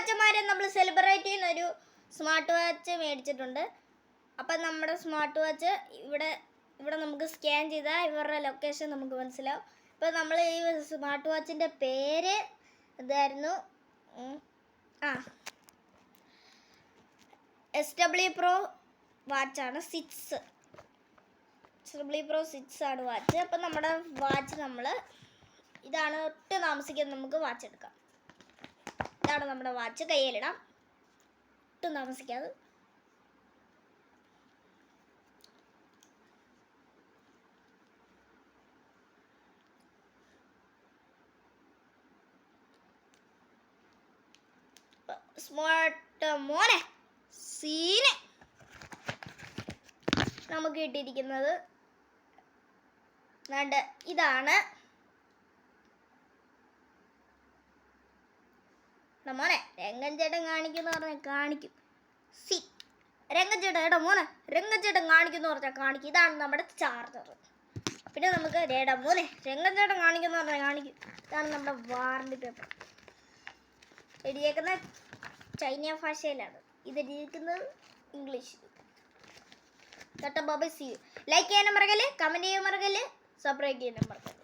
അച്ഛന്മാരെ നമ്മൾ സെലിബ്രേറ്റ് ചെയ്യുന്ന ഒരു സ്മാർട്ട് വാച്ച് മേടിച്ചിട്ടുണ്ട്. അപ്പം നമ്മുടെ സ്മാർട്ട് വാച്ച് ഇവിടെ നമുക്ക് സ്കാൻ ചെയ്താൽ ഇവരുടെ ലൊക്കേഷൻ നമുക്ക് മനസ്സിലാവും. ഇപ്പം നമ്മൾ ഈ സ്മാർട്ട് വാച്ചിൻ്റെ പേര് ഇതായിരുന്നു, SW Pro വാച്ചാണ്, 6 SW Pro 6 ആണ് വാച്ച്. അപ്പം നമ്മുടെ വാച്ച് ഇതാണ്, ഒട്ടും താമസിക്കാൻ നമുക്ക് വാച്ച് എടുക്കാം. ഇതാണ് നമ്മുടെ വാച്ച്, കയ്യിലിടാം, ഒട്ടും താമസിക്കാതെ. സ്മാർട്ട് മോനെ സീന് നമുക്ക് കിട്ടിയിരിക്കുന്നത് ഇതാണ് മോനെ. രംഗൻ ചേട്ടൻ കാണിക്കുന്ന പറഞ്ഞാൽ കാണിക്കും. രംഗൻ ചേട്ടൻ എടാ മോനെ, രംഗൻ ചേട്ടൻ കാണിക്കുന്ന പറഞ്ഞാൽ കാണിക്കും. ഇതാണ് നമ്മുടെ ചാർജർ. പിന്നെ നമുക്ക് മോനെ രംഗൻ ചേട്ടൻ കാണിക്കുന്ന പറഞ്ഞാൽ കാണിക്കും. ഇതാണ് നമ്മുടെ വാറണ്ടി പേപ്പർ. എഴുതിയേക്കുന്ന ചൈന ഭാഷയിലാണ്, ഇത് എഴുതിയിരിക്കുന്നത് ഇംഗ്ലീഷിൽ. By, see you. ലൈക്ക് ചെയ്യാനും മറക്കല്ലേ, കമൻറ്റ് ചെയ്യാൻ മറക്കല്ലേ, സബ്സ്ക്രൈബ് ചെയ്യാനും മറക്കല്ലേ.